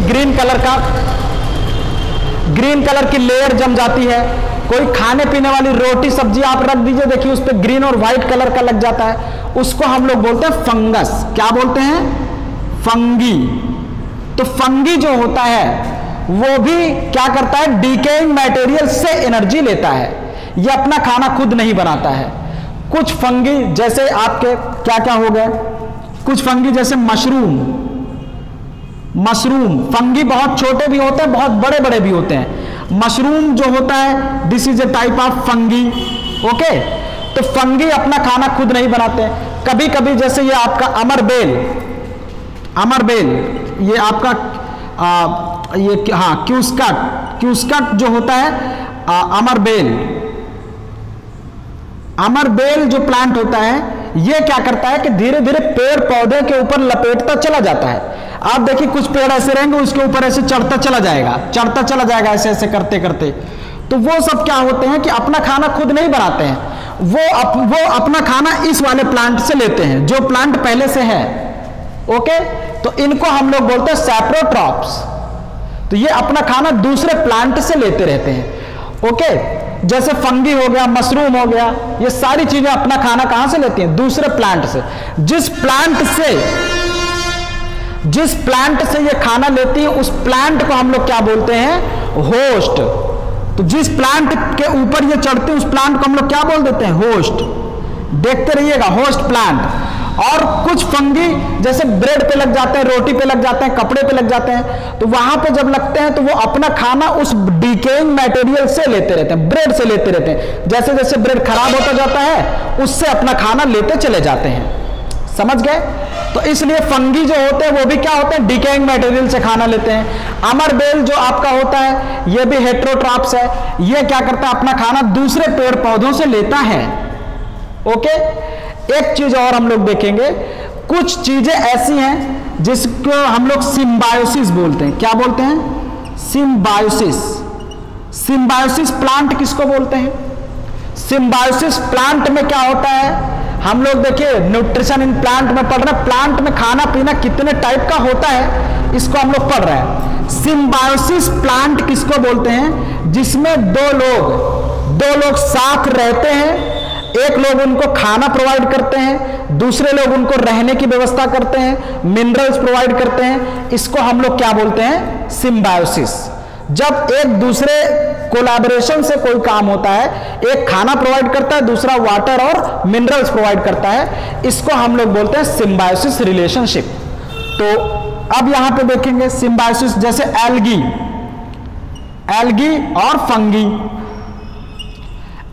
ग्रीन कलर की लेयर जम जाती है। कोई खाने पीने वाली रोटी सब्जी आप रख दीजिए, देखिए उस पर ग्रीन और व्हाइट कलर का लग जाता है, उसको हम लोग बोलते हैं फंगस। क्या बोलते हैं? फंगी। तो फंगी जो होता है वो भी क्या करता है? डिकेइंग मटेरियल से एनर्जी लेता है, ये अपना खाना खुद नहीं बनाता है। कुछ फंगी जैसे आपके क्या क्या हो गए, कुछ फंगी जैसे मशरूम फंगी बहुत छोटे भी होते हैं, बहुत बड़े बड़े भी होते हैं। मशरूम जो होता है, this is a type of fungi. Okay, तो फंगी अपना खाना खुद नहीं बनाते। कभी कभी जैसे ये आपका अमरबेल, ये आपका क्यूस्कट जो होता है, अमरबेल जो प्लांट होता है, ये क्या करता है कि धीरे धीरे पेड़ पौधे के ऊपर लपेटता चला जाता है। आप देखिए कुछ पेड़ ऐसे रहेंगे, उसके ऊपर ऐसे चढ़ता चला जाएगा ऐसे ऐसे करते करते। तो वो सब क्या होते हैं कि अपना खाना खुद नहीं बनाते हैं, वो अपना खाना इस वाले प्लांट से लेते हैं जो प्लांट पहले से है। ओके, तो इनको हम लोग बोलते हैं सैप्रोट्रॉप्स। तो ये अपना खाना दूसरे प्लांट से लेते रहते हैं। ओके, जैसे फंगी हो गया, मशरूम हो गया, ये सारी चीजें अपना खाना कहां से लेती हैं? दूसरे प्लांट से। जिस प्लांट से ये खाना लेती है, उस प्लांट को हम लोग क्या बोलते हैं? होस्ट। तो जिस प्लांट के ऊपर ये चढ़ते हैं, उस प्लांट को हम लोग क्या बोल देते हैं? होस्ट। देखते रहिएगा, होस्ट प्लांट। और कुछ फंगी जैसे ब्रेड पे लग जाते हैं, रोटी पे लग जाते हैं, कपड़े पे लग जाते हैं, तो वहां पे जब लगते हैं तो वो अपना खाना उस डिकेइंग मटेरियल से लेते रहते हैं, ब्रेड से लेते रहते हैं। जैसे जैसे ब्रेड खराब होता जाता है, उससे अपना खाना लेते चले जाते हैं। समझ गए? तो इसलिए फंगी जो होते हैं वो भी क्या होते हैं? डिकेइंग मटेरियल से खाना लेते हैं। अमरबेल जो आपका होता है, ये भी हेटेरोट्रॉप्स है। ये क्या करता है? अपना खाना दूसरे पेड़ पौधों से लेता है। ओके, एक चीज और हम लोग देखेंगे, कुछ चीजें ऐसी हैं जिसको हम लोग सिम्बायोसिस बोलते हैं। क्या बोलते हैं? सिम्बायोसिस। सिम्बायोसिस प्लांट किसको बोलते हैं? सिम्बायोसिस प्लांट में क्या होता है? हम लोग देखिए न्यूट्रिशन इन प्लांट में पढ़ रहे हैं, प्लांट में खाना पीना कितने टाइप का होता है इसको हम लोग पढ़ रहे हैं। सिम्बायोसिस प्लांट किसको बोलते हैं? जिसमें दो लोग साथ रहते हैं, एक लोग उनको खाना प्रोवाइड करते हैं, दूसरे लोग उनको रहने की व्यवस्था करते हैं, मिनरल्स प्रोवाइड करते हैं। इसको हम लोग क्या बोलते हैं? सिम्बायोसिस। जब एक दूसरे कोलैबोरेशन से कोई काम होता है, एक खाना प्रोवाइड करता है, दूसरा वाटर और मिनरल्स प्रोवाइड करता है, इसको हम लोग बोलते हैं सिम्बायोसिस रिलेशनशिप। तो अब यहां पे देखेंगे सिम्बायोसिस, जैसे एल्गी और फंगी।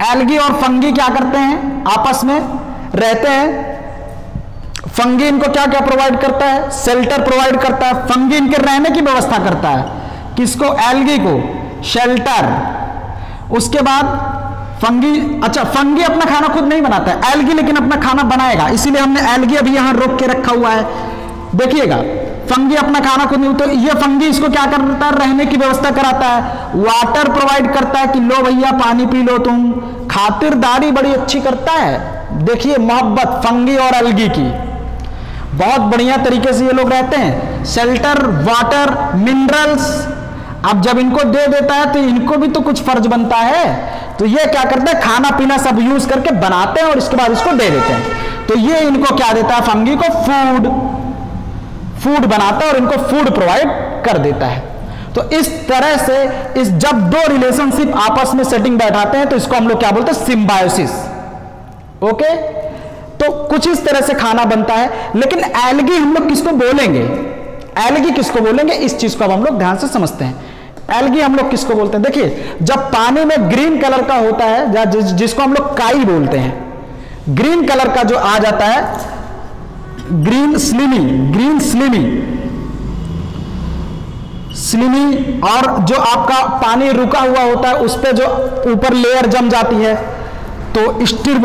एल्गी और फंगी क्या करते हैं, आपस में रहते हैं। फंगी इनको क्या क्या प्रोवाइड करता है, शेल्टर प्रोवाइड करता है। फंगी इनके रहने की व्यवस्था करता है, किसको, एल्गी को, शेल्टर। उसके बाद फंगी, अच्छा फंगी अपना खाना खुद नहीं बनाता है, एल्गी लेकिन अपना खाना बनाएगा, इसीलिए हमने एल्गी अभी यहां रोक के रखा हुआ है। देखिएगा, फंगी अपना खाना खुद नहीं, तो ये फंगी इसको क्या करता है, रहने की व्यवस्था कराता है। वाटर प्रोवाइड करता है कि लो भैया पानी पी लो तुम। खातिरदारी बड़ी अच्छी करता है। देखिए मोहब्बत फंगी और एल्गी की, बहुत बढ़िया तरीके से ये लोग रहते हैं। शेल्टर, वाटर, मिनरल्स, अब जब इनको दे देता है तो इनको भी तो कुछ फर्ज बनता है। तो ये क्या करते हैं, खाना पीना सब यूज करके बनाते हैं और इसके बाद इसको दे देते हैं। तो ये इनको क्या देता है, फंगी को फूड बनाता है और इनको फूड प्रोवाइड कर देता है। तो इस तरह से जब दो रिलेशनशिप आपस में सेटिंग बैठाते हैं तो इसको हम लोग क्या बोलते हैं, सिम्बायोसिस। ओके, तो कुछ इस तरह से खाना बनता है। लेकिन एल्गी हम लोग किसको बोलेंगे, एल्गी किसको बोलेंगे, इस चीज को अब हम लोग ध्यान से समझते हैं। एल्गी हम लोग किसको बोलते हैं, देखिए जब पानी में ग्रीन कलर का होता है, जिसको हम लोग काई बोलते हैं, ग्रीन कलर का जो आ जाता है, ग्रीन स्लिमी, और जो आपका पानी रुका हुआ होता है उस पे जो ऊपर लेयर जम जाती है, तो स्टिर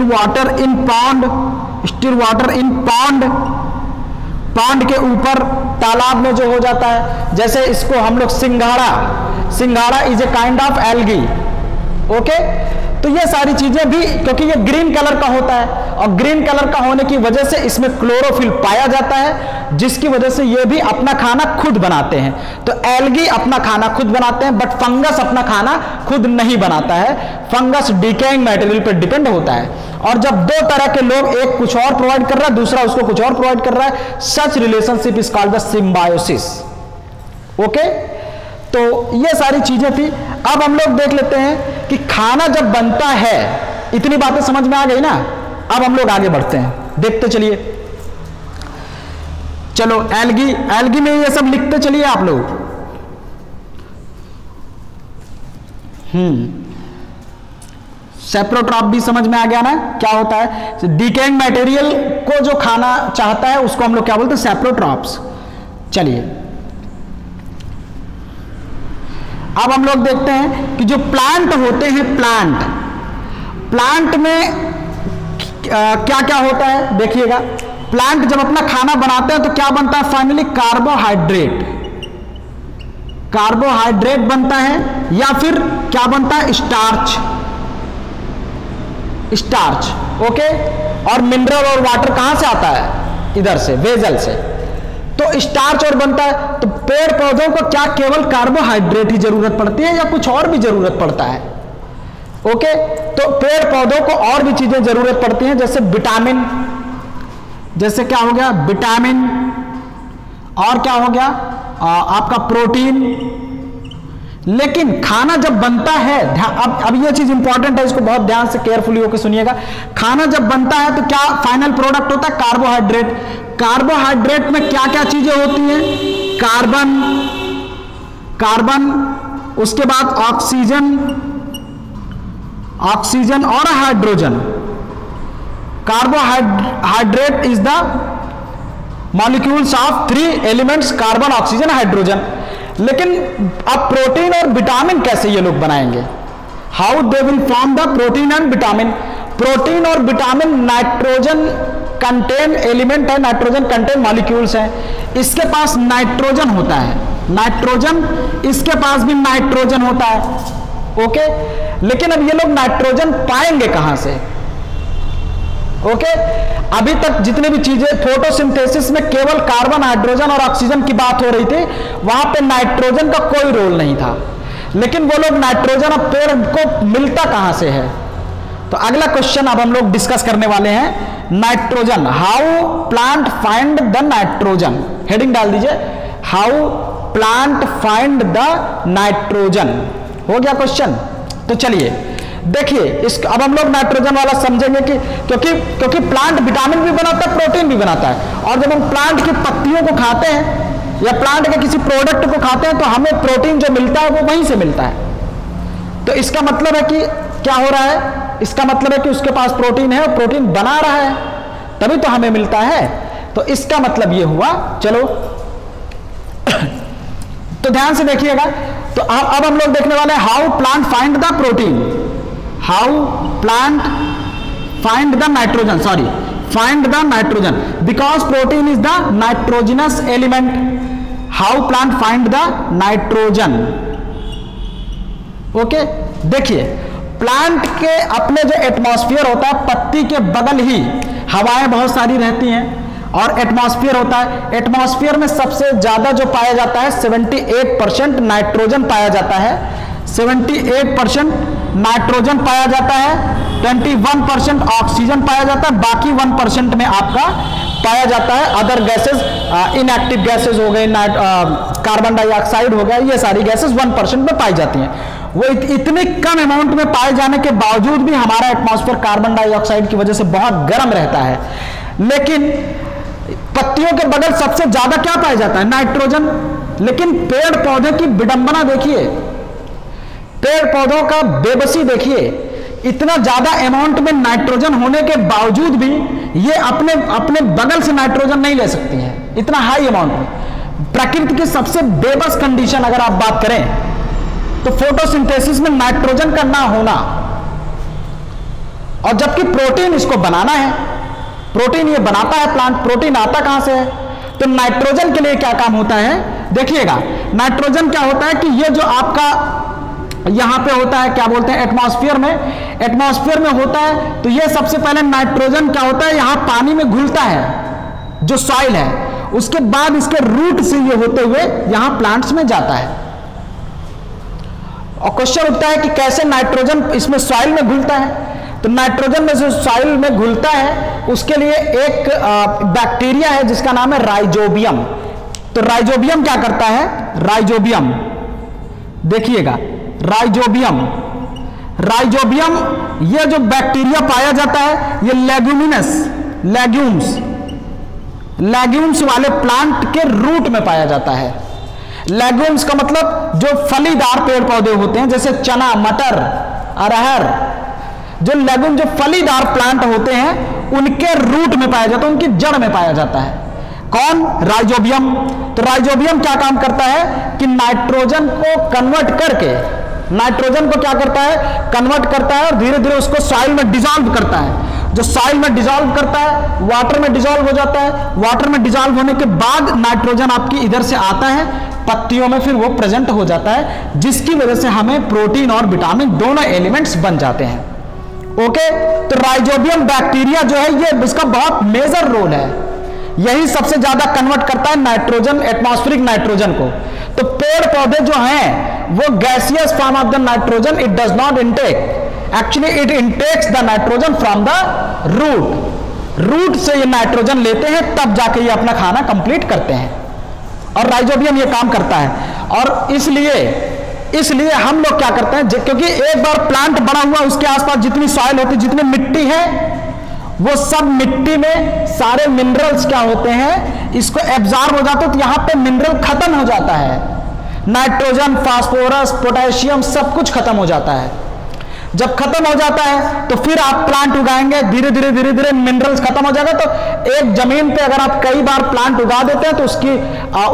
वाटर इन पॉन्ड के ऊपर तालाब में जो हो जाता है, जैसे इसको हम लोग सिंघाड़ा is a kind of algae. Okay, तो ये सारी चीजें भी, क्योंकि ये ग्रीन कलर का होता है और ग्रीन कलर का होने की वजह से इसमें क्लोरोफिल पाया जाता है, जिसकी वजह से ये भी अपना खाना खुद बनाते हैं। तो एल्गी अपना खाना खुद बनाते हैं, बट फंगस अपना खाना खुद नहीं बनाता है। फंगस डिकेइंग मटेरियल पर डिपेंड होता है। और जब दो तरह के लोग, एक कुछ और प्रोवाइड कर रहा है, दूसरा उसको कुछ और प्रोवाइड कर रहा है, सच relationship is called the symbiosis. Okay, तो ये सारी चीजें थी। अब हम लोग देख लेते हैं कि खाना जब बनता है, इतनी बातें समझ में आ गई ना। अब हम लोग आगे बढ़ते हैं, देखते चलिए। चलो एल्गी में ये सब लिखते चलिए आप लोग। सेप्रोट्रॉप भी समझ में आ गया ना, क्या होता है। डिकेइंग मटेरियल को जो खाना चाहता है उसको हम लोग क्या बोलते हैं, सेप्रोट्रॉप्स। चलिए अब हम लोग देखते हैं कि जो प्लांट होते हैं, प्लांट में क्या क्या होता है। देखिएगा, प्लांट जब अपना खाना बनाते हैं तो क्या बनता है, फाइनली कार्बोहाइड्रेट बनता है, या फिर क्या बनता है, स्टार्च। ओके, और मिनरल और वाटर कहां से आता है, इधर से, वेजल से। तो स्टार्च और बनता है। तो पेड़ पौधों को क्या केवल कार्बोहाइड्रेट ही जरूरत पड़ती है या कुछ और भी जरूरत पड़ता है। ओके, तो पेड़ पौधों को और भी चीजें जरूरत पड़ती हैं, जैसे विटामिन, जैसे क्या हो गया, विटामिन, और क्या हो गया आपका प्रोटीन। लेकिन खाना जब बनता है, अब ये चीज इंपॉर्टेंट है, इसको बहुत ध्यान से केयरफुली होकर सुनिएगा। खाना जब बनता है तो क्या फाइनल प्रोडक्ट होता है, कार्बोहाइड्रेट। कार्बोहाइड्रेट में क्या क्या चीजें होती हैं, कार्बन, उसके बाद ऑक्सीजन और hydrogen. Carbohydrate is the molecules of 3 elements, carbon, oxygen, hydrogen. लेकिन अब प्रोटीन और विटामिन कैसे ये लोग बनाएंगे, how they will form the protein and vitamin. Protein और विटामिन नाइट्रोजन कंटेन एलिमेंट है, नाइट्रोजन कंटेन मॉलिक्यूल्स हैं। इसके पास नाइट्रोजन होता है, इसके पास भी नाइट्रोजन होता है। ओके, लेकिन अब ये लोग नाइट्रोजन पाएंगे कहां से। ओके, अभी तक जितनी भी चीजें फोटोसिंथेसिस में केवल कार्बन, हाइड्रोजन और ऑक्सीजन की बात हो रही थी, वहां पे नाइट्रोजन का कोई रोल नहीं था। लेकिन वो लोग नाइट्रोजन अब पेड़ को मिलता कहां से है। तो अगला क्वेश्चन अब हम लोग डिस्कस करने वाले हैं, nitrogen. How plant find the nitrogen. Heading डाल दीजिए, how plant find the nitrogen. हो गया क्वेश्चन। तो चलिए देखिए, इस अब हम लोग नाइट्रोजन वाला समझेंगे कि क्योंकि प्लांट विटामिन भी बनाता है, प्रोटीन भी बनाता है, और जब हम प्लांट की पत्तियों को खाते हैं या प्लांट के किसी प्रोडक्ट को खाते हैं तो हमें प्रोटीन जो मिलता है वो वहीं से मिलता है। तो इसका मतलब है कि क्या हो रहा है, इसका मतलब है कि उसके पास प्रोटीन है और प्रोटीन बना रहा है, तभी तो हमें मिलता है। तो इसका मतलब ये हुआ। चलो तो ध्यान से देखिएगा। तो अब हम लोग देखने वाले हैं how plant find the protein, how plant find the nitrogen, sorry find the nitrogen, because protein is the nitrogenous element. How plant find the nitrogen. Okay, देखिए प्लांट के अपने जो एटमॉस्फेयर होता है, पत्ती के बगल ही हवाएं बहुत सारी रहती हैं और एटमॉस्फेयर होता है। एटमॉस्फेयर में सबसे ज्यादा जो पाया जाता है 78% नाइट्रोजन पाया जाता है, 78% नाइट्रोजन पाया जाता है, 21% ऑक्सीजन पाया जाता है, बाकी 1% में आपका पाया जाता है अदर गैसेस, इनएक्टिव गैसेस हो गए, कार्बन डाइऑक्साइड हो गया, ये सारी गैसेस 1% में पाई जाती हैं। वो इतने कम अमाउंट में पाए जाने के बावजूद भी हमारा एटमॉस्फेयर कार्बन डाइऑक्साइड की वजह से बहुत गर्म रहता है। लेकिन पत्तियों के बगल सबसे ज्यादा क्या पाया जाता है, नाइट्रोजन। लेकिन पेड़ पौधे की विडंबना देखिए, पेड़ पौधों का बेबसी देखिए, इतना ज्यादा अमाउंट में नाइट्रोजन होने के बावजूद भी ये अपने बगल से नाइट्रोजन नहीं ले सकती हैं, इतना हाई अमाउंट में। प्रकृति की सबसे बेबस कंडीशन अगर आप बात करें तो फोटोसिंथेसिस में नाइट्रोजन का ना होना, और जबकि प्रोटीन इसको बनाना है, प्रोटीन ये बनाता है प्लांट, प्रोटीन आता कहां से है। तो नाइट्रोजन के लिए क्या काम होता है, देखिएगा नाइट्रोजन क्या होता है कि ये जो आपका यहां पे होता है, क्या बोलते हैं, एटमॉस्फेयर में होता है। तो ये सबसे पहले नाइट्रोजन क्या होता है, यहां पानी में घुलता है जो सॉइल है, उसके बाद इसके रूट से ये होते हुए यहां प्लांट्स में जाता है। और क्वेश्चन उठता है कि कैसे नाइट्रोजन इसमें सॉइल में घुलता है। तो नाइट्रोजन में जो सॉइल में घुलता है उसके लिए एक बैक्टीरिया है जिसका नाम है राइजोबियम। तो राइजोबियम क्या करता है, राइजोबियम देखिएगा, राइजोबियम ये जो बैक्टीरिया पाया जाता है ये लेग्यूम्स वाले प्लांट के रूट में पाया जाता है। लेग्यूम्स का मतलब जो फलीदार पेड़ पौधे होते हैं, जैसे चना, मटर, अरहर, जो लेग्यूम जो फलीदार प्लांट होते हैं उनके रूट में पाया जाता है, उनकी जड़ में पाया जाता है। कौन, राइजोबियम। तो राइजोबियम क्या काम करता है कि नाइट्रोजन को कन्वर्ट करके, नाइट्रोजन को क्या करता है, कन्वर्ट करता है और धीरे धीरे उसको सॉइल में डिसॉल्व करता है। जो सॉइल में डिसॉल्व करता है वाटर में डिसॉल्व हो जाता है, वाटर में डिसॉल्व होने के बाद नाइट्रोजन आपकी इधर से आता है पत्तियों में, फिर वो प्रेजेंट हो जाता है, जिसकी वजह से हमें प्रोटीन और विटामिन दोनों एलिमेंट्स बन जाते हैं। ओके, तो राइजोबियम बैक्टीरिया जो है ये इसका बहुत मेजर रोल है, यही सबसे ज्यादा कन्वर्ट करता है नाइट्रोजन, एटमॉस्फेरिक नाइट्रोजन को। तो पेड़ पौधे जो हैं वो gaseous form of the nitrogen it does not intake, actually it intakes the nitrogen from the root से ये नाइट्रोजन लेते हैं, तब जाके ये अपना खाना कंप्लीट करते हैं। और राइजोबियम ये काम करता है। और इसलिए हम लोग क्या करते हैं, क्योंकि एक बार प्लांट बड़ा हुआ उसके आसपास जितनी सॉइल होती है, जितनी मिट्टी है, वो सब मिट्टी में सारे मिनरल्स क्या होते हैं, इसको एब्जॉर्ब हो जाते हैं, तो यहां पे मिनरल खत्म हो जाता है, नाइट्रोजन, फास्फोरस, पोटेशियम सब कुछ खत्म हो जाता है। जब खत्म हो जाता है तो फिर आप प्लांट उगाएंगे, धीरे धीरे मिनरल्स खत्म हो जाएगा। तो एक जमीन पे अगर आप कई बार प्लांट उगा देते हैं तो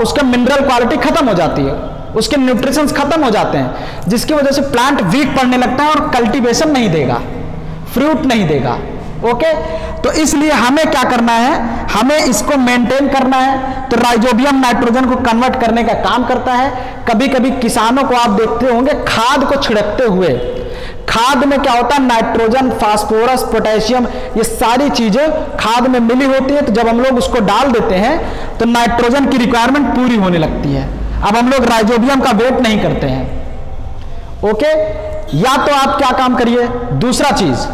उसके मिनरल क्वालिटी खत्म हो जाती है, उसके न्यूट्रिशंस खत्म हो जाते हैं, जिसकी वजह से प्लांट वीक पड़ने लगता है और कल्टीवेशन नहीं देगा, फ्रूट नहीं देगा। ओके, तो इसलिए हमें क्या करना है, हमें इसको मेंटेन करना है। तो राइजोबियम नाइट्रोजन को कन्वर्ट करने का काम करता है। कभी कभी किसानों को आप देखते होंगे खाद को छिड़कते हुए, खाद में क्या होता है, नाइट्रोजन, फास्फोरस, पोटेशियम, ये सारी चीजें खाद में मिली होती है। तो जब हम लोग उसको डाल देते हैं तो नाइट्रोजन की रिक्वायरमेंट पूरी होने लगती है। अब हम लोग राइजोबियम का वेट नहीं करते हैं। ओके, या तो आप क्या काम करिए, दूसरा चीज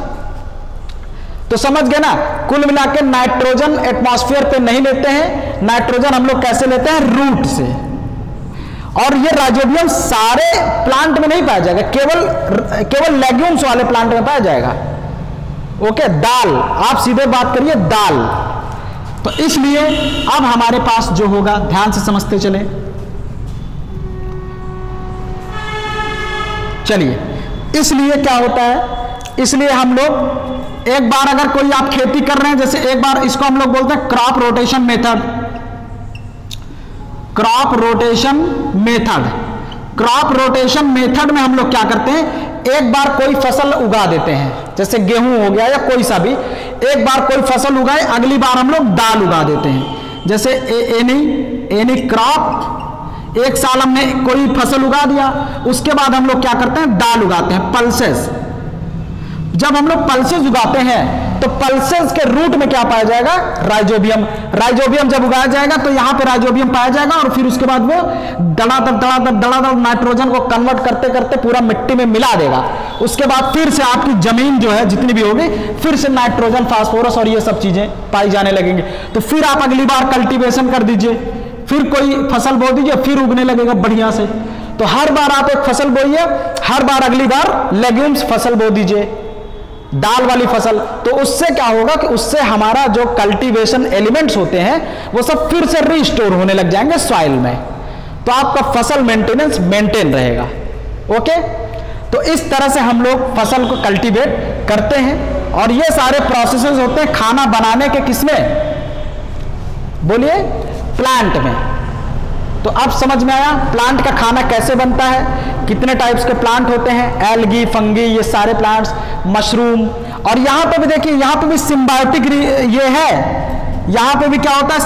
तो समझ गए ना, कुल मिला के नाइट्रोजन एटमॉस्फेयर पे नहीं लेते हैं, नाइट्रोजन हम लोग कैसे लेते हैं, रूट से। और ये राइजोबियम सारे प्लांट में नहीं पाया जाएगा, केवल लेग्यूम्स वाले प्लांट में पाया जाएगा। ओके, दाल, आप सीधे बात करिए दाल। तो इसलिए अब हमारे पास जो होगा, ध्यान से समझते चले, चलिए, इसलिए क्या होता है, इसलिए हम लोग एक बार अगर कोई आप खेती कर रहे हैं, जैसे एक बार इसको हम लोग बोलते हैं crop rotation method. Crop rotation method, crop rotation method में हम लोग क्या करते हैं, एक बार कोई फसल उगा देते हैं, जैसे गेहूं हो गया या कोई सा भी, एक बार कोई फसल उगाए, अगली बार हम लोग दाल उगा देते हैं। जैसे एनी क्रॉप, एक साल हमने कोई फसल उगा दिया, उसके बाद हम लोग क्या करते हैं, दाल उगाते हैं, पल्सेस। जब हम लोग पल्सेस उगाते हैं तो पल्सेस के रूट में क्या पाया जाएगा, राइजोबियम। राइजोबियम जब उगाया जाएगा तो यहां पे राइजोबियम पाया जाएगा, और फिर उसके बाद वो दड़ादड़ नाइट्रोजन को कन्वर्ट करते करते पूरा मिट्टी में मिला देगा। उसके बाद फिर से आपकी जमीन जो है जितनी भी होगी, फिर से नाइट्रोजन, फास्फोरस और ये सब चीजें पाई जाने लगेंगे। तो फिर आप अगली बार कल्टीवेशन कर दीजिए, फिर कोई फसल बो दीजिए, फिर उगने लगेगा बढ़िया से। तो हर बार आप एक फसल बोइए, हर बार अगली बार लेग्यूम्स फसल बो दीजिए, दाल वाली फसल। तो उससे क्या होगा कि उससे हमारा जो कल्टीवेशन एलिमेंट्स होते हैं वो सब फिर से रिस्टोर होने लग जाएंगे सॉइल में, तो आपका फसल मेंटेनेंस मेंटेन रहेगा। ओके, तो इस तरह से हम लोग फसल को कल्टीवेट करते हैं, और ये सारे प्रोसेसेस होते हैं खाना बनाने के, किसमें, बोलिए, प्लांट में। तो अब समझ में आया प्लांट का खाना कैसे बनता है, कितने टाइप्स के प्लांट होते हैं, एल्गी, फंगी, ये सारे प्लांट्स, मशरूम। और यहां पे भी देखिए, यहां पे भी सिम्बायोटिक ये है, यहां पे भी क्या होता है,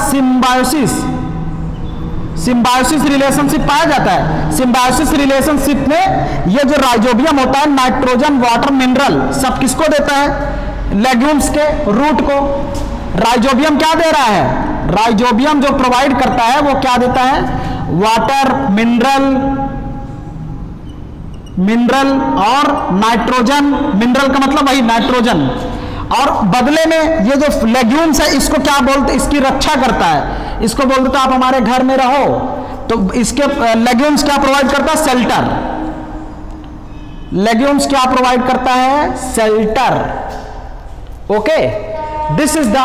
सिम्बायोसिस रिलेशनशिप पाया जाता है। सिम्बायोसिस रिलेशनशिप में ये जो राइजोबियम होता है, नाइट्रोजन, वाटर, मिनरल सब किसको देता है, लेग्यूम्स के रूट को। राइजोबियम क्या दे रहा है, राइजोबियम जो प्रोवाइड करता है वो क्या देता है, वाटर, मिनरल और नाइट्रोजन। मिनरल का मतलब वही नाइट्रोजन, और बदले में ये जो लेग्यूम्स है इसको क्या बोलते, इसकी रक्षा करता है। इसको बोल देता है आप हमारे घर में रहो, तो इसके लेग्यूम्स क्या प्रोवाइड करता है, शेल्टर। लेग्यूम्स क्या प्रोवाइड करता है, shelter. Okay, this is the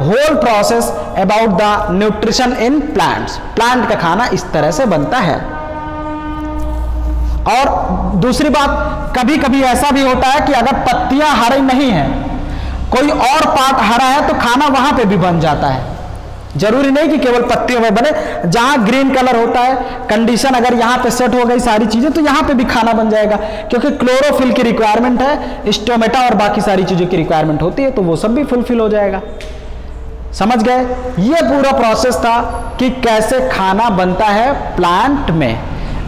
whole process about the nutrition in plants. Plant का खाना इस तरह से बनता है। और दूसरी बात, कभी कभी ऐसा भी होता है कि अगर पत्तियां हरी नहीं है, कोई और पार्ट हरा है, तो खाना वहां पे भी बन जाता है। जरूरी नहीं कि केवल पत्तियों में बने, जहां ग्रीन कलर होता है, कंडीशन अगर यहां पे सेट हो गई सारी चीजें, तो यहां पे भी खाना बन जाएगा, क्योंकि क्लोरोफिल की रिक्वायरमेंट है, स्टोमेटा और बाकी सारी चीजों की रिक्वायरमेंट होती है, तो वो सब भी फुलफिल हो जाएगा। समझ गए, ये पूरा प्रोसेस था कि कैसे खाना बनता है प्लांट में।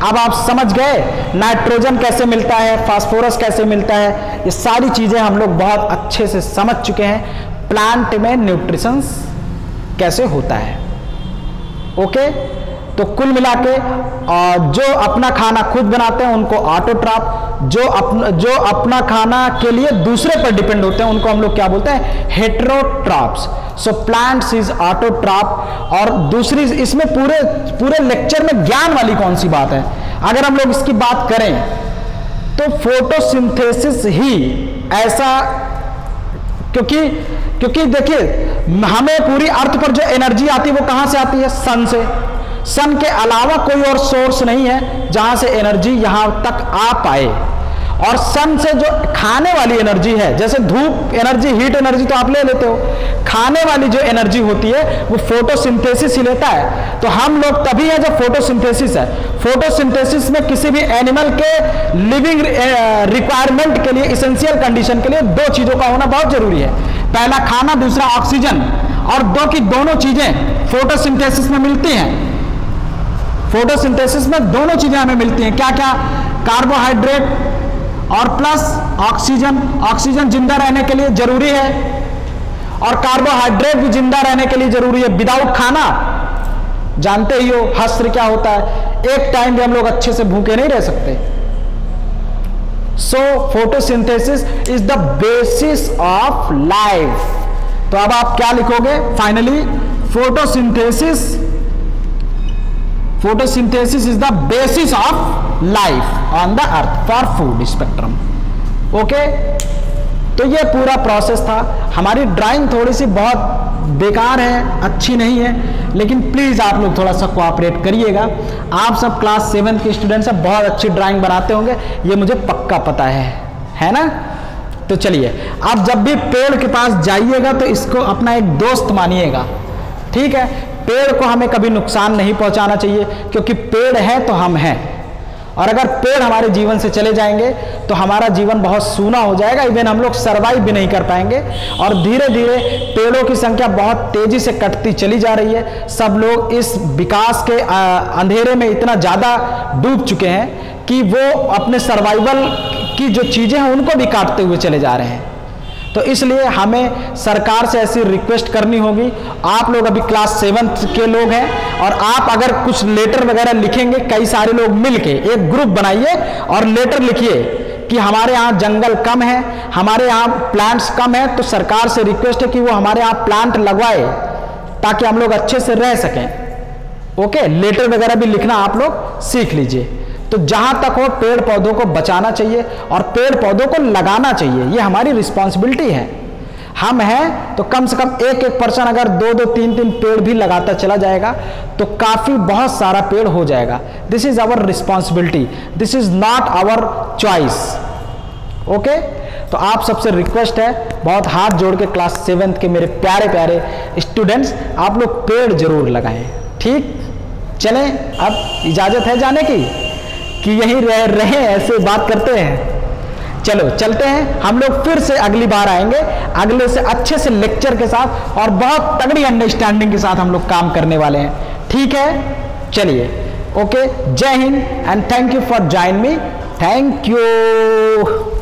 अब आप समझ गए नाइट्रोजन कैसे मिलता है, फास्फोरस कैसे मिलता है, ये सारी चीजें हम लोग बहुत अच्छे से समझ चुके हैं, प्लांट में न्यूट्रिशन कैसे होता है। ओके, तो कुल मिला के जो अपना खाना खुद बनाते हैं उनको ऑटोट्रॉप, जो अपना खाना के लिए दूसरे पर डिपेंड होते हैं उनको हम लोग क्या बोलते हैं, heterotrophs. So plants is autotroph. और दूसरी, इसमें पूरे लेक्चर में ज्ञान वाली कौन सी बात है, अगर हम लोग इसकी बात करें तो फोटोसिंथेसिस ही ऐसा, क्योंकि देखिए हमें पूरी अर्थ पर जो एनर्जी आती है वो कहां से आती है, सन से। सन के अलावा कोई और सोर्स नहीं है जहां से एनर्जी यहां तक आ पाए। और सन से जो खाने वाली एनर्जी है, जैसे धूप एनर्जी, हीट एनर्जी तो आप ले लेते हो, खाने वाली जो एनर्जी होती है वो फोटोसिंथेसिस ही लेता है। तो हम लोग तभी है जब फोटोसिंथेसिस है। फोटोसिंथेसिस में किसी भी एनिमल के लिविंग रिक्वायरमेंट के लिए, इसेंशियल कंडीशन के लिए दो चीजों का होना बहुत जरूरी है, पहला खाना, दूसरा ऑक्सीजन। और दोनों चीजें फोटोसिंथेसिस में मिलती हैं। फोटोसिंथेसिस में दोनों चीजें हमें मिलती हैं, क्या क्या, कार्बोहाइड्रेट और प्लस ऑक्सीजन। ऑक्सीजन जिंदा रहने के लिए जरूरी है, और कार्बोहाइड्रेट भी जिंदा रहने के लिए जरूरी है। विदाउट खाना जानते ही हो हश्र क्या होता है, एक टाइम भी हम लोग अच्छे से भूखे नहीं रह सकते। सो photosynthesis is the basis of life. तो अब आप क्या लिखोगे finally, photosynthesis is the basis of life on the earth for food spectrum. Okay, तो ये पूरा प्रोसेस था। हमारी ड्राइंग थोड़ी सी बहुत बेकार है, अच्छी नहीं है, लेकिन प्लीज़ आप लोग थोड़ा सा कोऑपरेट करिएगा। आप सब क्लास 7th के स्टूडेंट्स हैं, बहुत अच्छी ड्राइंग बनाते होंगे, ये मुझे पक्का पता है ना। तो चलिए, आप जब भी पेड़ के पास जाइएगा तो इसको अपना एक दोस्त मानिएगा, ठीक है। पेड़ को हमें कभी नुकसान नहीं पहुंचाना चाहिए, क्योंकि पेड़ है तो हम हैं, और अगर पेड़ हमारे जीवन से चले जाएंगे तो हमारा जीवन बहुत सूना हो जाएगा, इवन हम लोग सर्वाइव भी नहीं कर पाएंगे। और धीरे धीरे पेड़ों की संख्या बहुत तेजी से कटती चली जा रही है। सब लोग इस विकास के अंधेरे में इतना ज़्यादा डूब चुके हैं कि वो अपने सर्वाइवल की जो चीज़ें हैं उनको भी काटते हुए चले जा रहे हैं। तो इसलिए हमें सरकार से ऐसी रिक्वेस्ट करनी होगी। आप लोग अभी क्लास 7th के लोग हैं, और आप अगर कुछ लेटर वगैरह लिखेंगे, कई सारे लोग मिलके एक ग्रुप बनाइए और लेटर लिखिए कि हमारे यहाँ जंगल कम है, हमारे यहाँ प्लांट्स कम है, तो सरकार से रिक्वेस्ट है कि वो हमारे यहाँ प्लांट लगवाए ताकि हम लोग अच्छे से रह सकें। ओके, लेटर वगैरह भी लिखना आप लोग सीख लीजिए। तो जहां तक हो पेड़ पौधों को बचाना चाहिए और पेड़ पौधों को लगाना चाहिए, ये हमारी रिस्पॉन्सिबिलिटी है। हम हैं तो कम से कम एक पर्सन अगर 2-2, 3-3 पेड़ भी लगाता चला जाएगा तो काफी बहुत सारा पेड़ हो जाएगा। This is our responsibility, this is not our choice. Okay, तो आप सबसे रिक्वेस्ट है, बहुत हाथ जोड़ के क्लास 7th के मेरे प्यारे प्यारे स्टूडेंट्स, आप लोग पेड़ जरूर लगाएं। ठीक, चलें, अब इजाजत है जाने की कि यहीं रहे ऐसे बात करते हैं। चलो चलते हैं, हम लोग फिर से अगली बार आएंगे अगले से अच्छे से लेक्चर के साथ, और बहुत तगड़ी अंडरस्टैंडिंग के साथ हम लोग काम करने वाले हैं। ठीक है, चलिए, ओके, जय Hind and thank you for join me. Thank you.